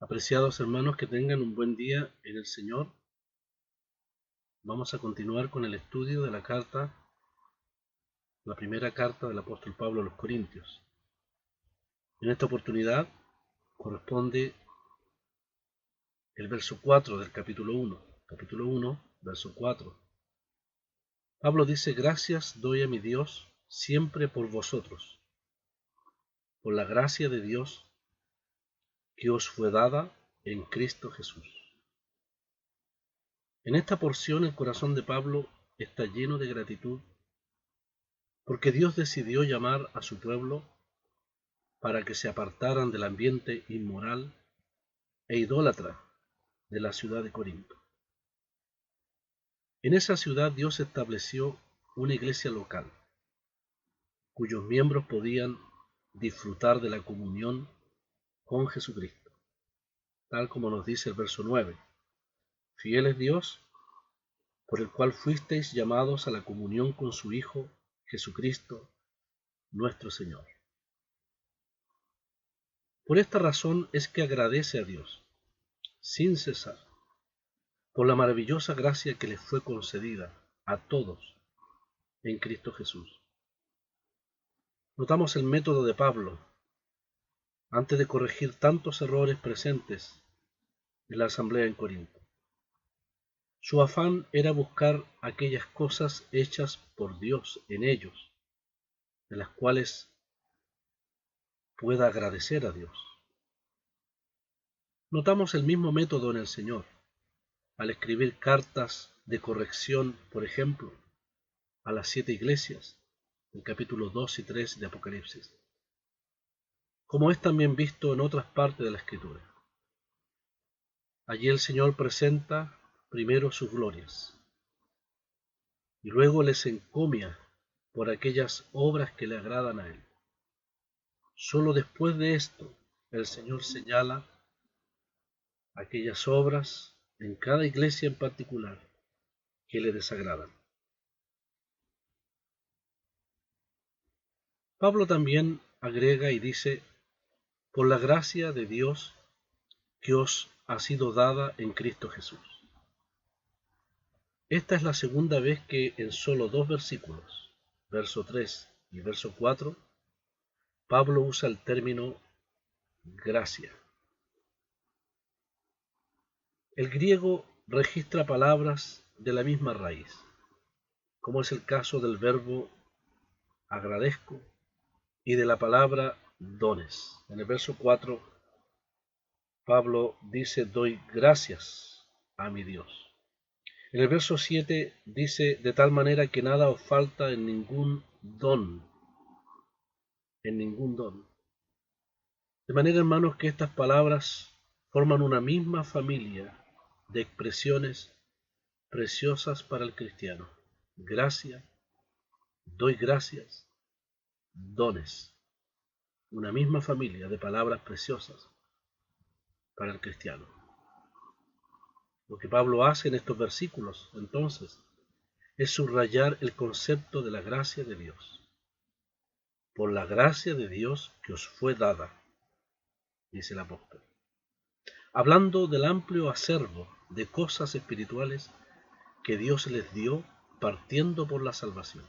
Apreciados hermanos, que tengan un buen día en el Señor. Vamos a continuar con el estudio de la primera carta del apóstol Pablo a los Corintios. En esta oportunidad corresponde el verso 4 del capítulo 1. Capítulo 1, verso 4. Pablo dice: gracias doy a mi Dios siempre por vosotros, por la gracia de Dios que os fue dada en Cristo Jesús. En esta porción el corazón de Pablo está lleno de gratitud porque Dios decidió llamar a su pueblo para que se apartaran del ambiente inmoral e idólatra de la ciudad de Corinto. En esa ciudad Dios estableció una iglesia local, cuyos miembros podían disfrutar de la comunión con Jesucristo, tal como nos dice el verso 9. Fiel es Dios, por el cual fuisteis llamados a la comunión con su Hijo, Jesucristo, nuestro Señor. Por esta razón es que agradece a Dios, sin cesar, por la maravillosa gracia que les fue concedida a todos en Cristo Jesús. Notamos el método de Pablo antes de corregir tantos errores presentes en la asamblea en Corinto. Su afán era buscar aquellas cosas hechas por Dios en ellos, de las cuales pueda agradecer a Dios. Notamos el mismo método en el Señor, al escribir cartas de corrección, por ejemplo, a las 7 iglesias, en capítulos 2 y 3 de Apocalipsis, como es también visto en otras partes de la Escritura. Allí el Señor presenta primero sus glorias, y luego les encomia por aquellas obras que le agradan a Él. Solo después de esto, el Señor señala aquellas obras en cada iglesia en particular que le desagradan. Pablo también agrega y dice: por la gracia de Dios que os ha sido dada en Cristo Jesús. Esta es la segunda vez que en solo 2 versículos, verso 3 y verso 4, Pablo usa el término gracia. El griego registra palabras de la misma raíz, como es el caso del verbo agradezco y de la palabra dones. En el verso 4, Pablo dice: doy gracias a mi Dios. En el verso 7 dice: de tal manera que nada os falta en ningún don. En ningún don. De manera, hermanos, que estas palabras forman una misma familia de expresiones preciosas para el cristiano. Gracia, doy gracias, dones. Una misma familia de palabras preciosas para el cristiano. Lo que Pablo hace en estos versículos, entonces, es subrayar el concepto de la gracia de Dios. Por la gracia de Dios que os fue dada, dice el apóstol, hablando del amplio acervo de cosas espirituales que Dios les dio partiendo por la salvación.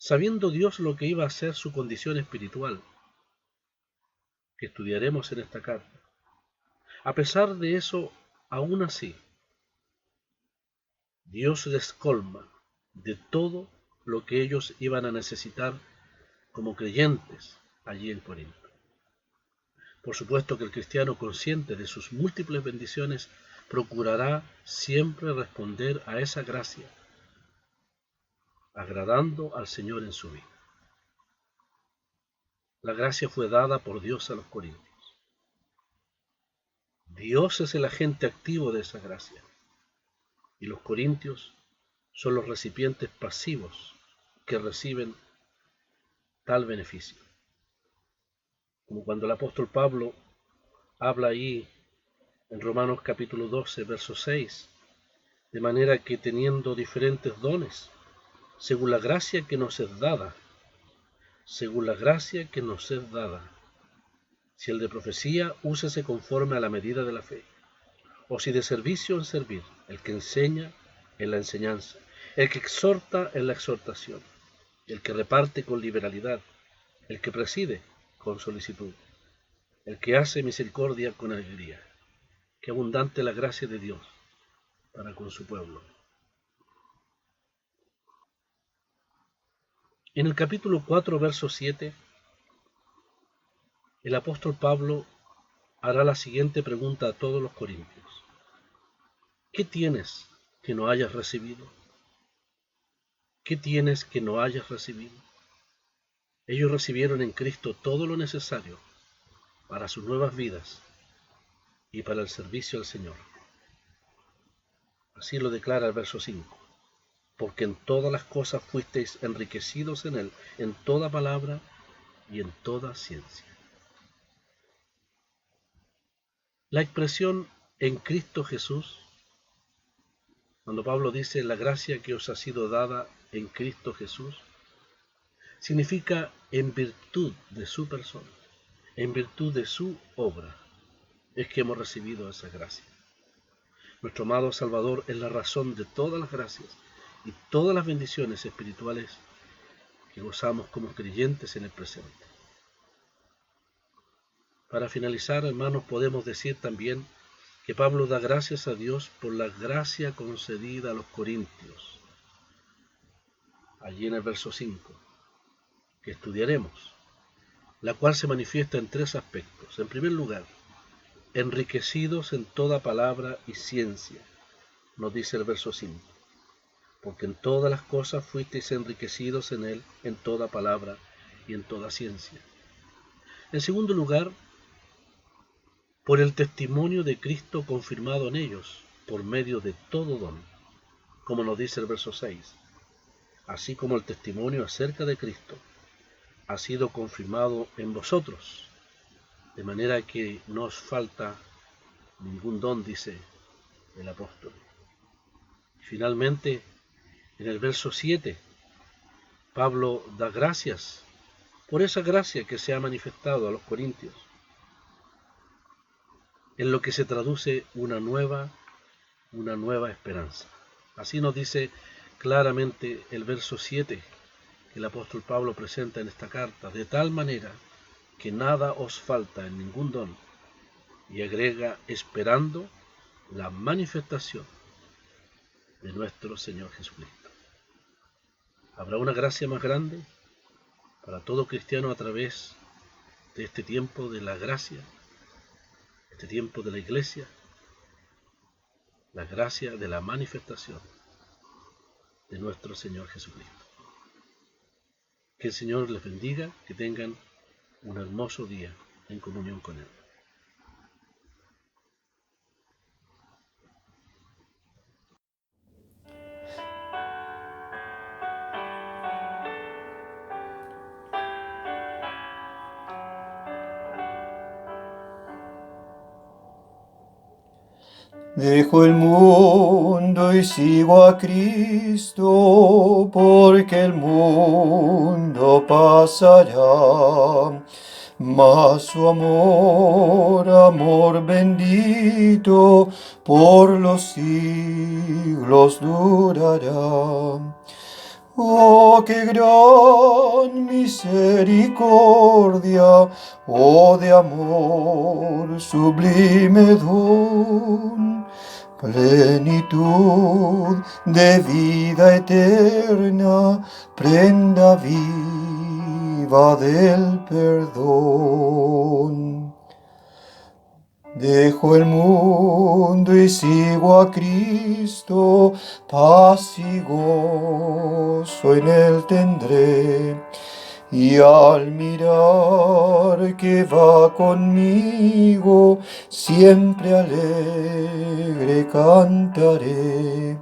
Sabiendo Dios lo que iba a ser su condición espiritual, que estudiaremos en esta carta, a pesar de eso, aún así, Dios les colma de todo lo que ellos iban a necesitar como creyentes allí en Corinto. Por supuesto que el cristiano, consciente de sus múltiples bendiciones, procurará siempre responder a esa gracia, agradando al Señor en su vida. La gracia fue dada por Dios a los corintios. Dios es el agente activo de esa gracia, y los corintios son los recipientes pasivos que reciben tal beneficio. Como cuando el apóstol Pablo habla ahí en Romanos capítulo 12, verso 6, de manera que teniendo diferentes dones, según la gracia que nos es dada, Si el de profecía, úsese conforme a la medida de la fe. O si de servicio, en servir. El que enseña, en la enseñanza. El que exhorta, en la exhortación. El que reparte, con liberalidad. El que preside, con solicitud. El que hace misericordia, con alegría. Qué abundante la gracia de Dios para con su pueblo. En el capítulo 4, verso 7, el apóstol Pablo hará la siguiente pregunta a todos los corintios. ¿Qué tienes que no hayas recibido? ¿Qué tienes que no hayas recibido? Ellos recibieron en Cristo todo lo necesario para sus nuevas vidas y para el servicio al Señor. Así lo declara el verso 5. Porque en todas las cosas fuisteis enriquecidos en Él, en toda palabra y en toda ciencia. La expresión en Cristo Jesús, cuando Pablo dice la gracia que os ha sido dada en Cristo Jesús, significa en virtud de su persona, en virtud de su obra, es que hemos recibido esa gracia. Nuestro amado Salvador es la razón de todas las gracias y todas las bendiciones espirituales que gozamos como creyentes en el presente. Para finalizar, hermanos, podemos decir también que Pablo da gracias a Dios por la gracia concedida a los corintios. Allí en el verso 5, que estudiaremos, la cual se manifiesta en tres aspectos. En primer lugar, enriquecidos en toda palabra y ciencia, nos dice el verso 5, porque en todas las cosas fuisteis enriquecidos en Él, en toda palabra y en toda ciencia. En segundo lugar, por el testimonio de Cristo confirmado en ellos, por medio de todo don, como nos dice el verso 6, así como el testimonio acerca de Cristo ha sido confirmado en vosotros, de manera que no os falta ningún don, dice el apóstol. Finalmente, en el verso 7, Pablo da gracias por esa gracia que se ha manifestado a los corintios, en lo que se traduce una nueva esperanza. Así nos dice claramente el verso 7 que el apóstol Pablo presenta en esta carta, de tal manera que nada os falta en ningún don, y agrega, esperando la manifestación de nuestro Señor Jesucristo. ¿Habrá una gracia más grande para todo cristiano a través de este tiempo de la gracia, este tiempo de la iglesia? La gracia de la manifestación de nuestro Señor Jesucristo. Que el Señor les bendiga, que tengan un hermoso día en comunión con Él. Dejo el mundo y sigo a Cristo, porque el mundo pasará, mas su amor bendito, por los siglos durará. Oh, qué gran misericordia, oh, de amor sublime don, plenitud de vida eterna, prenda viva del perdón. Dejo el mundo y sigo a Cristo, paz y gozo en Él tendré. Y al mirar que va conmigo, siempre alegre cantaré.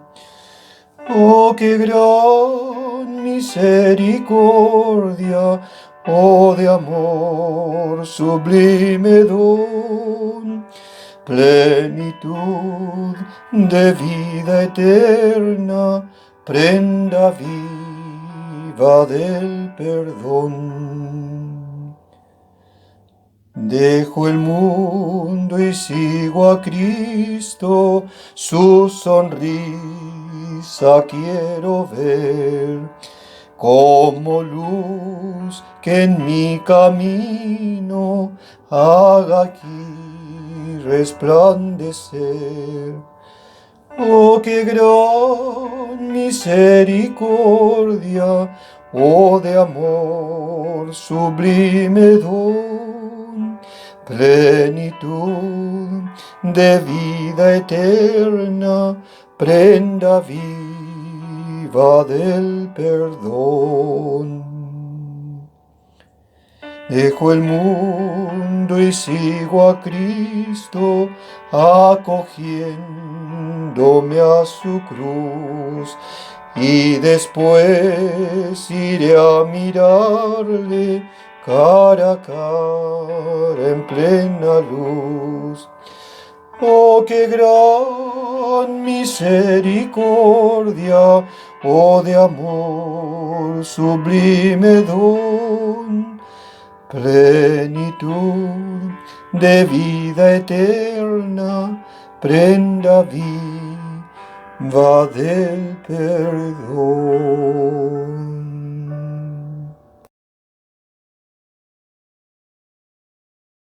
Oh, qué gran misericordia, oh, de amor sublime don, plenitud de vida eterna, prenda viva del perdón. Dejo el mundo y sigo a Cristo, su sonrisa quiero ver, como luz que en mi camino haga aquí resplandecer. Oh, qué gran misericordia, oh de amor sublime don, plenitud de vida eterna, prenda viva del perdón. Dejo el mundo y sigo a Cristo, acogiéndome a su cruz, y después iré a mirarle cara a cara en plena luz. Oh, qué gran misericordia, oh de amor sublime don, plenitud de vida eterna, prenda viva del perdón.